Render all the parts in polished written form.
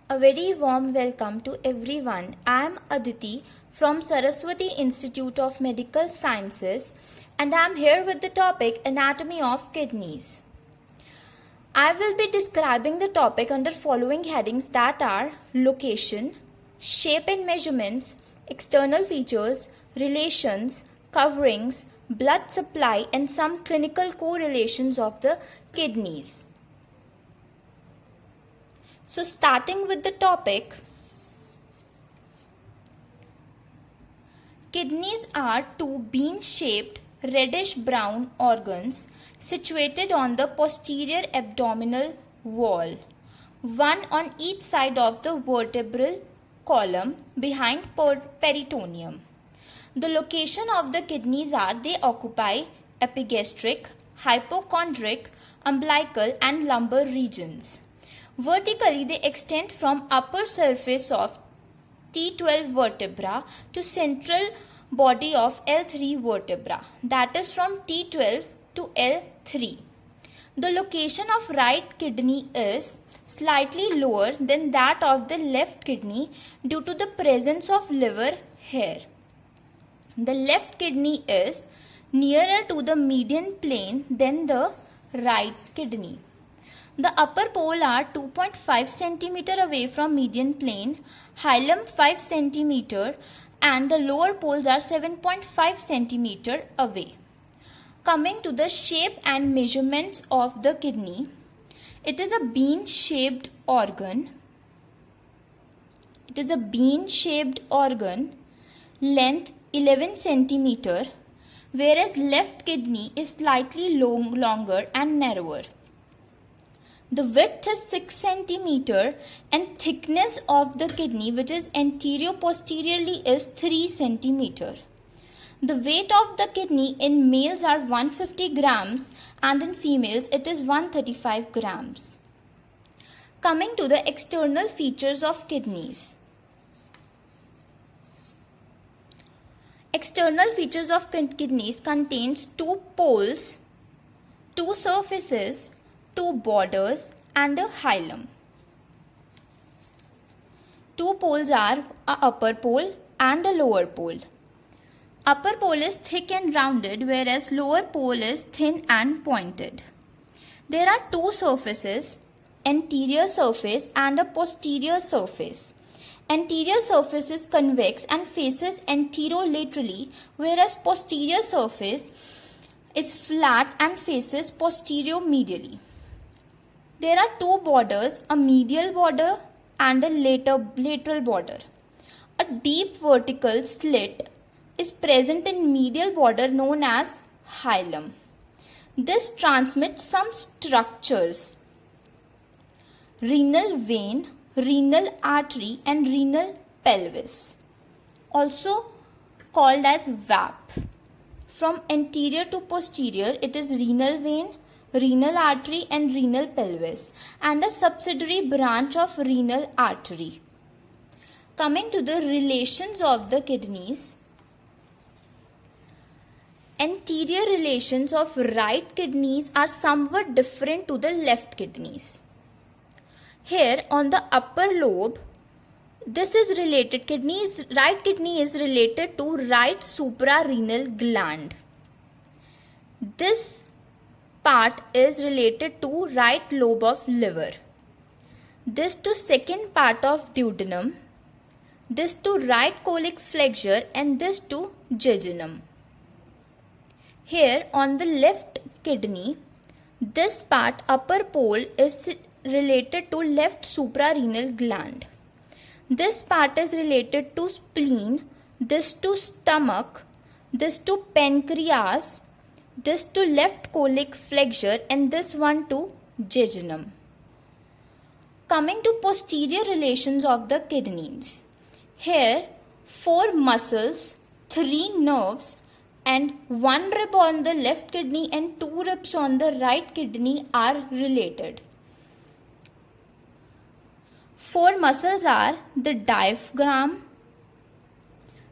A very warm welcome to everyone. I am Aditi from Saraswati Institute of Medical Sciences and I am here with the topic Anatomy of Kidneys. I will be describing the topic under following headings that are location, shape and measurements, external features, relations, coverings, blood supply and some clinical correlations of the kidneys. So starting with the topic, kidneys are two bean-shaped reddish-brown organs situated on the posterior abdominal wall, one on each side of the vertebral column behind peritoneum. The location of the kidneys are they occupy epigastric, hypochondric, umbilical and lumbar regions. Vertically, they extend from upper surface of T12 vertebra to central body of L3 vertebra, that is from T12 to L3. The location of right kidney is slightly lower than that of the left kidney due to the presence of liver here. The left kidney is nearer to the median plane than the right kidney. The upper pole are 2.5 cm away from median plane, hilum 5 cm and the lower poles are 7.5 cm away. Coming to the shape and measurements of the kidney, it is a bean-shaped organ. Length 11 cm, whereas left kidney is slightly longer and narrower. The width is 6 cm and thickness of the kidney, which is anterior-posteriorly, is 3 cm. The weight of the kidney in males are 150 grams and in females it is 135 grams. Coming to the external features of kidneys. External features of kidneys contains two poles, two surfaces, two borders and a hilum. Two poles are a upper pole and a lower pole. Upper pole is thick and rounded, whereas lower pole is thin and pointed. There are two surfaces, anterior surface and a posterior surface. Anterior surface is convex and faces anterolaterally, whereas posterior surface is flat and faces posterior-medially. There are two borders, a medial border and a lateral border. A deep vertical slit is present in medial border known as hilum. This transmits some structures: renal vein, renal artery and renal pelvis, also called as VAP. From anterior to posterior, it is renal vein, renal artery and renal pelvis and a subsidiary branch of renal artery. Coming to the relations of the kidneys. Anterior relations of right kidneys are somewhat different to the left kidneys. Here on the upper lobe, this is related, right kidney is related to right suprarenal gland. This part is related to right lobe of liver. This to second part of duodenum. This to right colic flexure and this to jejunum. Here on the left kidney, this part upper pole is related to left suprarenal gland. This part is related to spleen, this to stomach, this to pancreas, this to left colic flexure and this one to jejunum. Coming to posterior relations of the kidneys. Here 4 muscles, 3 nerves and 1 rib on the left kidney and 2 ribs on the right kidney are related. 4 muscles are the diaphragm,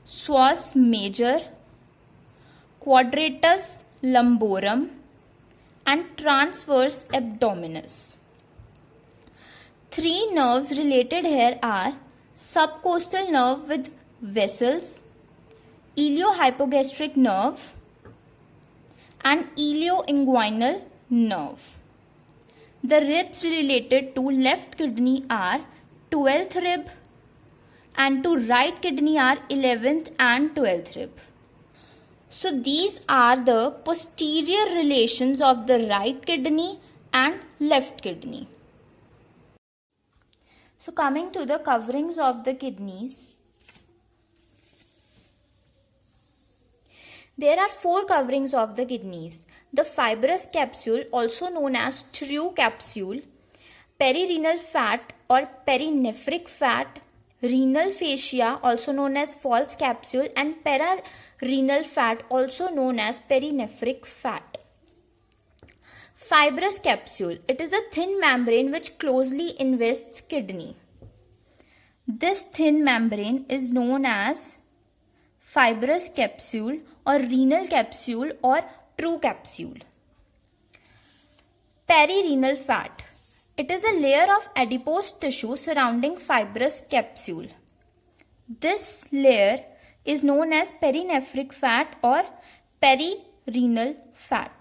psoas major, quadratus lumborum and transverse abdominis. Three nerves related here are subcostal nerve with vessels, iliohypogastric nerve, and ilioinguinal nerve. The ribs related to left kidney are 12th rib, and to right kidney are 11th and 12th rib. So these are the posterior relations of the right kidney and left kidney. So coming to the coverings of the kidneys, there are four coverings of the kidneys. The fibrous capsule, also known as true capsule, perirenal fat or perinephric fat, renal fascia, also known as false capsule, and pararenal fat, also known as perinephric fat. Fibrous capsule. It is a thin membrane which closely invests kidney. This thin membrane is known as fibrous capsule or renal capsule or true capsule. Perirenal fat. It is a layer of adipose tissue surrounding fibrous capsule. This layer is known as perinephric fat or perirenal fat.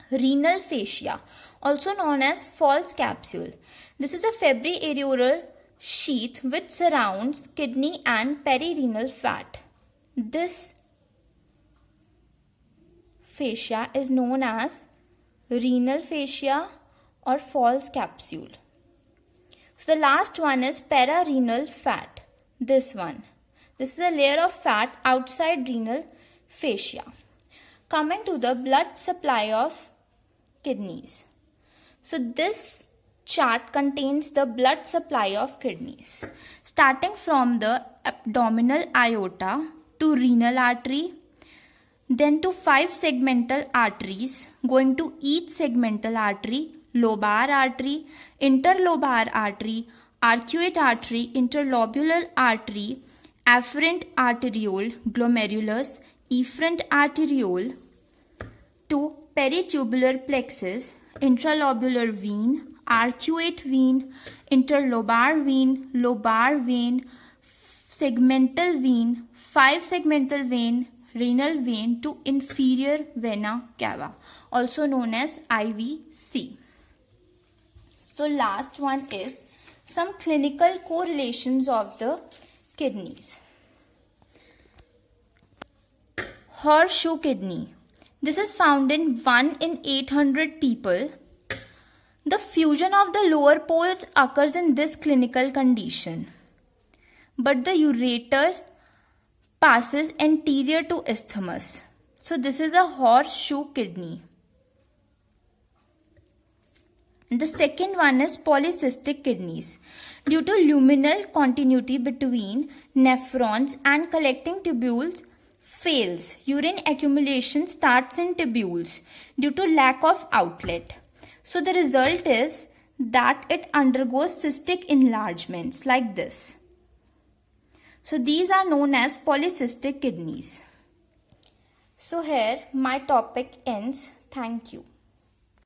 Renal fascia, also known as false capsule. This is a fibroareolar sheath which surrounds kidney and perirenal fat. This fascia is known as renal fascia or false capsule. So the last one is pararenal fat. This one. This is a layer of fat outside renal fascia. Coming to the blood supply of kidneys. So this chart contains the blood supply of kidneys. Starting from the abdominal aorta to renal artery, then to 5 segmental arteries, going to each segmental artery, lobar artery, interlobar artery, arcuate artery, interlobular artery, afferent arteriole, glomerulus, efferent arteriole, to peritubular plexus, intralobular vein, arcuate vein, interlobar vein, lobar vein, segmental vein, 5 segmental vein, renal vein to inferior vena cava, also known as IVC. So last one is some clinical correlations of the kidneys. Horseshoe kidney. This is found in 1 in 800 people. The fusion of the lower poles occurs in this clinical condition, but the ureter passes anterior to isthmus. So this is a horseshoe kidney. And the second one is polycystic kidneys. Due to luminal continuity between nephrons and collecting tubules fails, urine accumulation starts in tubules due to lack of outlet. So the result is that it undergoes cystic enlargements like this. So these are known as polycystic kidneys. So here my topic ends. Thank you.